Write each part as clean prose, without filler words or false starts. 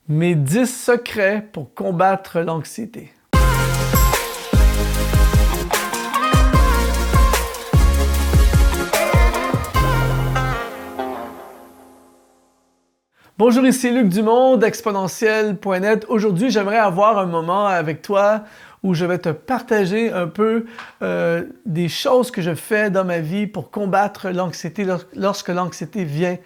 Mes 10 secrets pour combattre l'anxiété. Bonjour, ici Luc Dumont d'Exponentiel.net. Aujourd'hui, j'aimerais avoir un moment avec toi où je vais te partager un peu des choses que je fais dans ma vie pour combattre l'anxiété lorsque l'anxiété vient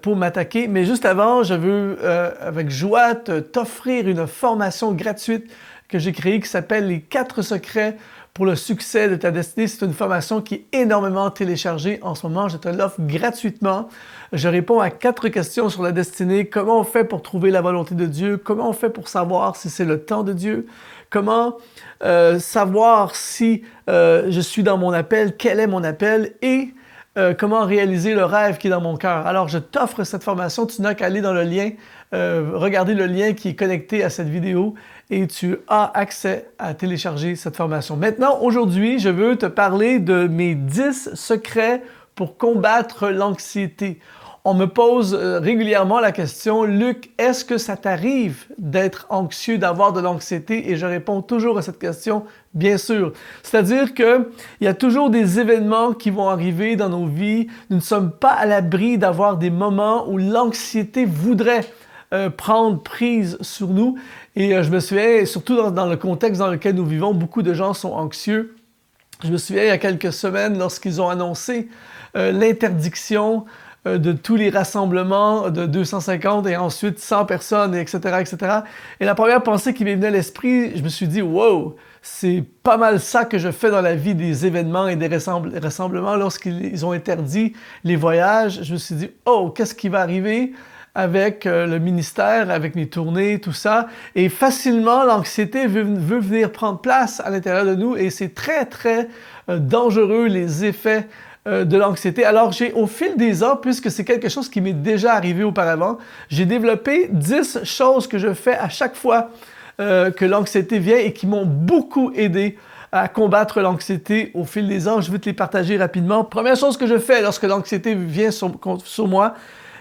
pour m'attaquer. Mais juste avant, je veux avec joie t'offrir une formation gratuite que j'ai créée qui s'appelle « Les 4 secrets pour le succès de ta destinée ». C'est une formation qui est énormément téléchargée en ce moment. Je te l'offre gratuitement. Je réponds à 4 questions sur la destinée. Comment on fait pour trouver la volonté de Dieu? Comment on fait pour savoir si c'est le temps de Dieu? Comment savoir si je suis dans mon appel? Quel est mon appel? Et comment réaliser le rêve qui est dans mon cœur. Alors, je t'offre cette formation. Tu n'as qu'à aller dans le lien, regarder le lien qui est connecté à cette vidéo et tu as accès à télécharger cette formation. Maintenant, aujourd'hui, je veux te parler de mes 10 secrets pour combattre l'anxiété. On me pose régulièrement la question, Luc, est-ce que ça t'arrive d'être anxieux, d'avoir de l'anxiété? Et je réponds toujours à cette question, bien sûr. C'est-à-dire qu'il y a toujours des événements qui vont arriver dans nos vies. Nous ne sommes pas à l'abri d'avoir des moments où l'anxiété voudrait prendre prise sur nous. Et je me souviens, surtout dans le contexte dans lequel nous vivons, beaucoup de gens sont anxieux. Je me souviens il y a quelques semaines lorsqu'ils ont annoncé l'interdiction de tous les rassemblements de 250 et ensuite 100 personnes, etc., etc. Et la première pensée qui m'est venue à l'esprit, je me suis dit « Wow, c'est pas mal ça que je fais dans la vie des événements et des rassemblements. » Lorsqu'ils ont interdit les voyages, je me suis dit « Oh, qu'est-ce qui va arriver avec le ministère, avec mes tournées, tout ça. » Et facilement, l'anxiété veut venir prendre place à l'intérieur de nous et c'est très, très dangereux, les effets de l'anxiété. Alors, au fil des ans, puisque c'est quelque chose qui m'est déjà arrivé auparavant, j'ai développé 10 choses que je fais à chaque fois que l'anxiété vient et qui m'ont beaucoup aidé à combattre l'anxiété au fil des ans. Je vais te les partager rapidement. Première chose que je fais lorsque l'anxiété vient sur moi,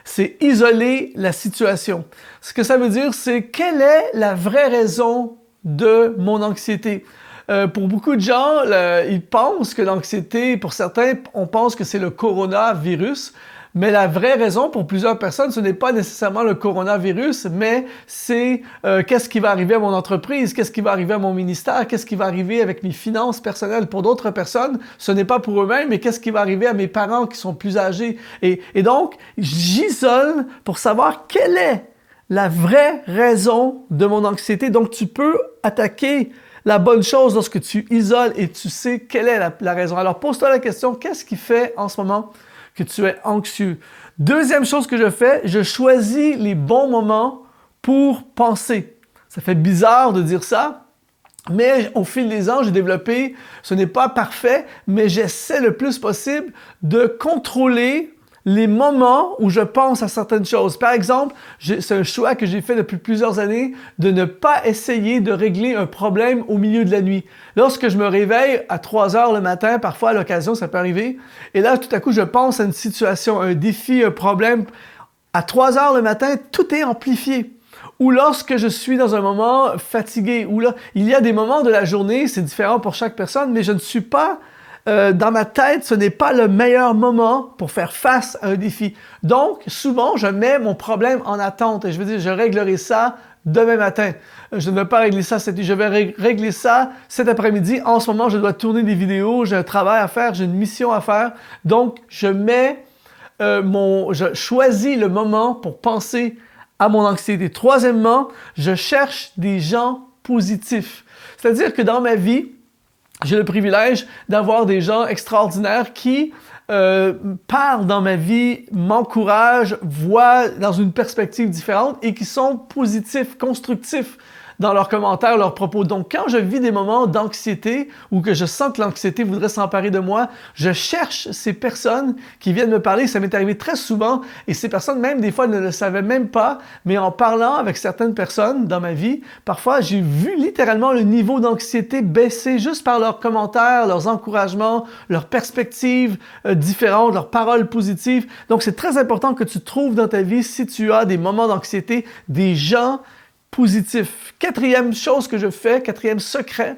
c'est isoler la situation. Ce que ça veut dire, c'est quelle est la vraie raison de mon anxiété. Pour beaucoup de gens, ils pensent que l'anxiété, pour certains, on pense que c'est le coronavirus, mais la vraie raison pour plusieurs personnes, ce n'est pas nécessairement le coronavirus, mais c'est qu'est-ce qui va arriver à mon entreprise, qu'est-ce qui va arriver à mon ministère, qu'est-ce qui va arriver avec mes finances personnelles. Pour d'autres personnes, ce n'est pas pour eux-mêmes, mais qu'est-ce qui va arriver à mes parents qui sont plus âgés. Et donc, j'isole pour savoir quelle est la vraie raison de mon anxiété. Donc, tu peux attaquer la bonne chose lorsque tu isoles et tu sais quelle est la raison. Alors, pose-toi la question, qu'est-ce qui fait en ce moment que tu es anxieux? Deuxième chose que je fais, je choisis les bons moments pour penser. Ça fait bizarre de dire ça, mais au fil des ans, j'ai développé, ce n'est pas parfait, mais j'essaie le plus possible de contrôler les moments où je pense à certaines choses. Par exemple, c'est un choix que j'ai fait depuis plusieurs années de ne pas essayer de régler un problème au milieu de la nuit. Lorsque je me réveille à 3 heures le matin, parfois à l'occasion, ça peut arriver, et là, tout à coup, je pense à une situation, un défi, un problème. À 3 heures le matin, tout est amplifié. Ou lorsque je suis dans un moment fatigué, ou là, il y a des moments de la journée, c'est différent pour chaque personne, mais je ne suis pas dans ma tête, ce n'est pas le meilleur moment pour faire face à un défi. Donc, souvent, je mets mon problème en attente et je veux dire, je réglerai ça demain matin. Je ne vais pas régler ça cette nuit, je vais régler ça cet après-midi. En ce moment, je dois tourner des vidéos, j'ai un travail à faire, j'ai une mission à faire. Donc, je choisis le moment pour penser à mon anxiété. Troisièmement, je cherche des gens positifs. C'est-à-dire que dans ma vie, j'ai le privilège d'avoir des gens extraordinaires qui parlent dans ma vie, m'encouragent, voient dans une perspective différente et qui sont positifs, constructifs dans leurs commentaires, leurs propos. Donc, quand je vis des moments d'anxiété ou que je sens que l'anxiété voudrait s'emparer de moi, je cherche ces personnes qui viennent me parler. Ça m'est arrivé très souvent et ces personnes, même des fois, ne le savaient même pas, mais en parlant avec certaines personnes dans ma vie, parfois, j'ai vu littéralement le niveau d'anxiété baisser juste par leurs commentaires, leurs encouragements, leurs perspectives différentes, leurs paroles positives. Donc, c'est très important que tu trouves dans ta vie, si tu as des moments d'anxiété, des gens positifs. Quatrième chose que je fais, quatrième secret,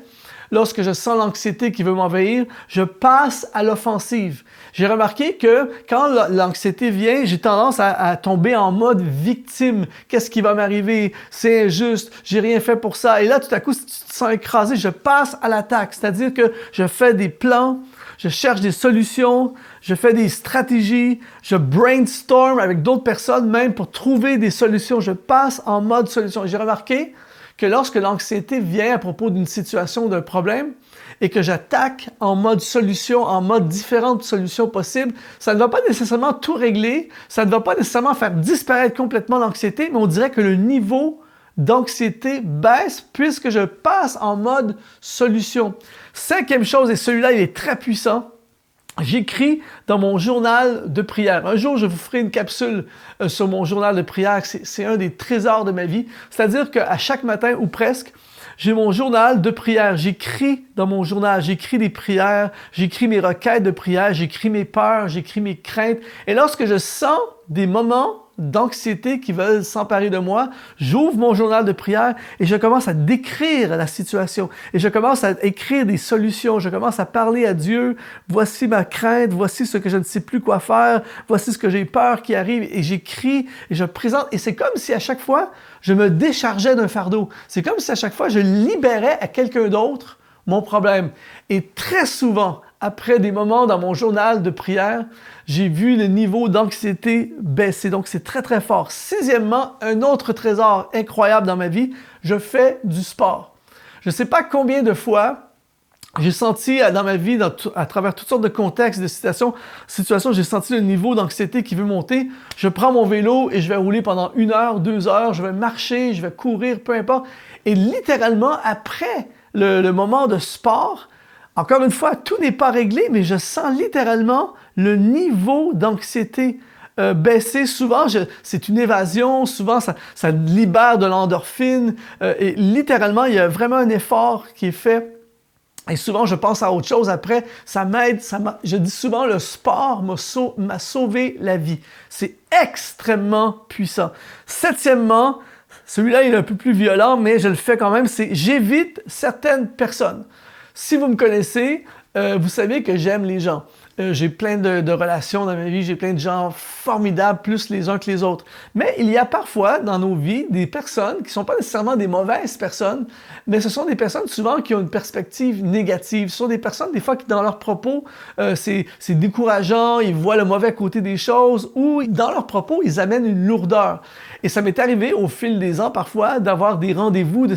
lorsque je sens l'anxiété qui veut m'envahir, je passe à l'offensive. J'ai remarqué que quand l'anxiété vient, j'ai tendance à tomber en mode victime. Qu'est-ce qui va m'arriver? C'est injuste, j'ai rien fait pour ça. Et là, tout à coup, si tu te sens écrasé, je passe à l'attaque. C'est-à-dire que je fais des plans, je cherche des solutions, je fais des stratégies, je brainstorm avec d'autres personnes même pour trouver des solutions. Je passe en mode solution. J'ai remarqué que lorsque l'anxiété vient à propos d'une situation, d'un problème, et que j'attaque en mode solution, en mode différentes solutions possibles, ça ne va pas nécessairement tout régler, ça ne va pas nécessairement faire disparaître complètement l'anxiété, mais on dirait que le niveau d'anxiété baisse puisque je passe en mode solution. Cinquième chose, et celui-là, il est très puissant, j'écris dans mon journal de prière. Un jour, je vous ferai une capsule sur mon journal de prière. C'est un des trésors de ma vie. C'est-à-dire qu'à chaque matin, ou presque, j'ai mon journal de prière. J'écris dans mon journal, j'écris des prières, j'écris mes requêtes de prière, j'écris mes peurs, j'écris mes craintes. Et lorsque je sens des moments d'anxiété qui veulent s'emparer de moi, j'ouvre mon journal de prière et je commence à décrire la situation. Et je commence à écrire des solutions. Je commence à parler à Dieu. Voici ma crainte, voici ce que je ne sais plus quoi faire, voici ce que j'ai peur qui arrive. Et j'écris et je présente. Et c'est comme si à chaque fois, je me déchargeais d'un fardeau. C'est comme si à chaque fois, je libérais à quelqu'un d'autre mon problème. Et très souvent, après des moments dans mon journal de prière, j'ai vu le niveau d'anxiété baisser. Donc, c'est très, très fort. Sixièmement, un autre trésor incroyable dans ma vie, je fais du sport. Je ne sais pas combien de fois j'ai senti dans ma vie, à travers toutes sortes de contextes, de situations, j'ai senti le niveau d'anxiété qui veut monter. Je prends mon vélo et je vais rouler pendant 1 heure, 2 heures, je vais marcher, je vais courir, peu importe. Et littéralement, après le moment de sport, encore une fois, tout n'est pas réglé, mais je sens littéralement le niveau d'anxiété baisser. Souvent, c'est une évasion, souvent ça libère de l'endorphine et littéralement, il y a vraiment un effort qui est fait. Et souvent, je pense à autre chose après, ça m'aide, je dis souvent, le sport m'a sauvé la vie. C'est extrêmement puissant. Septièmement, celui-là il est un peu plus violent, mais je le fais quand même, c'est j'évite certaines personnes. Si vous me connaissez, vous savez que j'aime les gens. J'ai plein de relations dans ma vie, j'ai plein de gens formidables, plus les uns que les autres. Mais il y a parfois dans nos vies des personnes qui ne sont pas nécessairement des mauvaises personnes, mais ce sont des personnes souvent qui ont une perspective négative. Ce sont des personnes des fois qui dans leurs propos, c'est décourageant, ils voient le mauvais côté des choses ou dans leurs propos, ils amènent une lourdeur. Et ça m'est arrivé au fil des ans parfois d'avoir des rendez-vous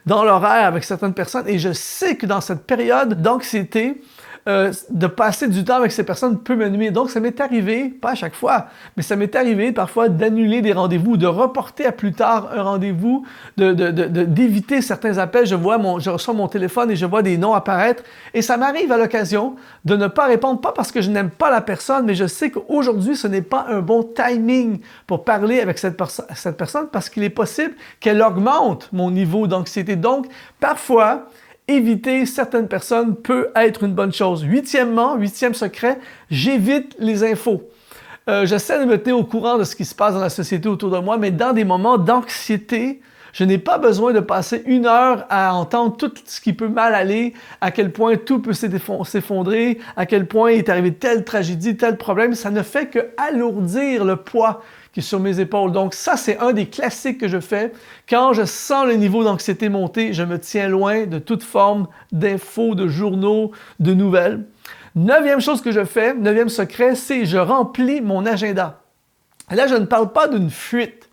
dans l'horaire avec certaines personnes et je sais que dans cette période d'anxiété, de passer du temps avec ces personnes peut me nuire. Donc, ça m'est arrivé, pas à chaque fois, mais ça m'est arrivé parfois d'annuler des rendez-vous, de reporter à plus tard un rendez-vous, d'éviter certains appels. Je reçois mon téléphone et je vois des noms apparaître. Et ça m'arrive à l'occasion de ne pas répondre, pas parce que je n'aime pas la personne, mais je sais qu'aujourd'hui, ce n'est pas un bon timing pour parler avec cette personne parce qu'il est possible qu'elle augmente mon niveau d'anxiété. Donc, parfois, éviter certaines personnes peut être une bonne chose. Huitième secret, j'évite les infos. J'essaie de me tenir au courant de ce qui se passe dans la société autour de moi, mais dans des moments d'anxiété, je n'ai pas besoin de passer 1 heure à entendre tout ce qui peut mal aller, à quel point tout peut s'effondrer, à quel point il est arrivé telle tragédie, tel problème. Ça ne fait que alourdir le poids qui est sur mes épaules. Donc ça, c'est un des classiques que je fais. Quand je sens le niveau d'anxiété monter, je me tiens loin de toute forme d'infos, de journaux, de nouvelles. 9e chose que je fais, 9e secret, c'est je remplis mon agenda. Et là, je ne parle pas d'une fuite.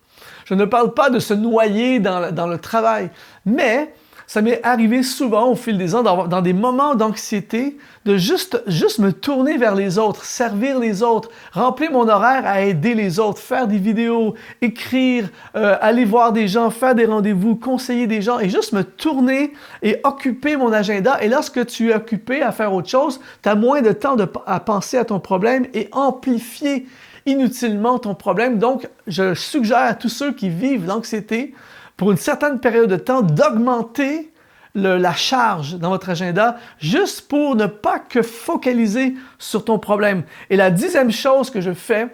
Je ne parle pas de se noyer dans le travail. Mais ça m'est arrivé souvent au fil des ans, dans des moments d'anxiété, de juste me tourner vers les autres, servir les autres, remplir mon horaire à aider les autres, faire des vidéos, écrire, aller voir des gens, faire des rendez-vous, conseiller des gens et juste me tourner et occuper mon agenda. Et lorsque tu es occupé à faire autre chose, tu as moins de temps à penser à ton problème et amplifier inutilement ton problème. Donc, je suggère à tous ceux qui vivent l'anxiété, pour une certaine période de temps, d'augmenter la charge dans votre agenda juste pour ne pas que focaliser sur ton problème. Et la 10e chose que je fais,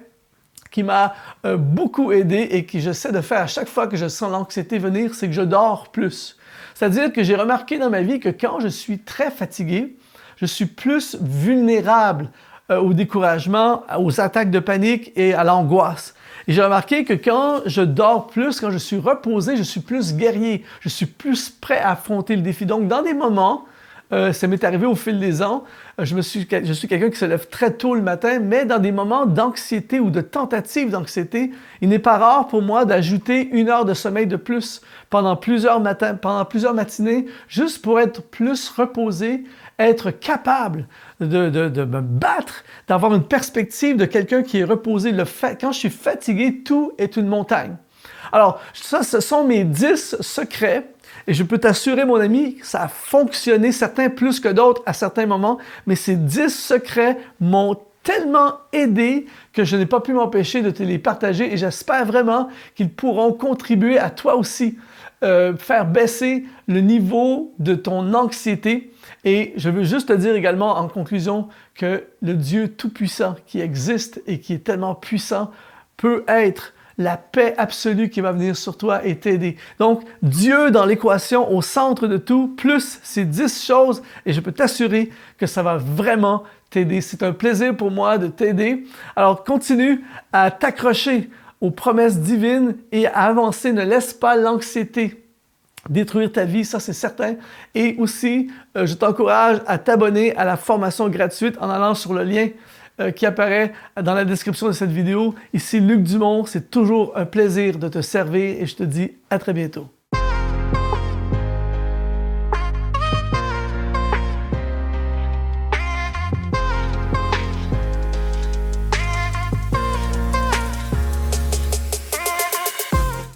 qui m'a beaucoup aidé et que j'essaie de faire à chaque fois que je sens l'anxiété venir, c'est que je dors plus. C'est-à-dire que j'ai remarqué dans ma vie que quand je suis très fatigué, je suis plus vulnérable au découragement, aux attaques de panique et à l'angoisse. Et j'ai remarqué que quand je dors plus, quand je suis reposé, je suis plus guerrier, je suis plus prêt à affronter le défi. Donc, dans des moments, ça m'est arrivé au fil des ans, je suis quelqu'un qui se lève très tôt le matin, mais dans des moments d'anxiété ou de tentative d'anxiété, il n'est pas rare pour moi d'ajouter 1 heure de sommeil de plus pendant plusieurs matinées, juste pour être plus reposé, être capable de me battre, d'avoir une perspective de quelqu'un qui est reposé. Quand je suis fatigué, tout est une montagne. Alors, ça, ce sont mes 10 secrets. Et je peux t'assurer, mon ami, que ça a fonctionné, certains plus que d'autres à certains moments, mais ces 10 secrets m'ont tellement aidé que je n'ai pas pu m'empêcher de te les partager et j'espère vraiment qu'ils pourront contribuer à toi aussi, faire baisser le niveau de ton anxiété. Et je veux juste te dire également en conclusion que le Dieu Tout-Puissant qui existe et qui est tellement puissant peut être la paix absolue qui va venir sur toi et t'aider. Donc, Dieu dans l'équation, au centre de tout, plus ces 10 choses, et je peux t'assurer que ça va vraiment t'aider. C'est un plaisir pour moi de t'aider. Alors, continue à t'accrocher aux promesses divines et à avancer. Ne laisse pas l'anxiété détruire ta vie, ça c'est certain. Et aussi, je t'encourage à t'abonner à la formation gratuite en allant sur le lien qui apparaît dans la description de cette vidéo. Ici Luc Dumont, c'est toujours un plaisir de te servir et je te dis à très bientôt.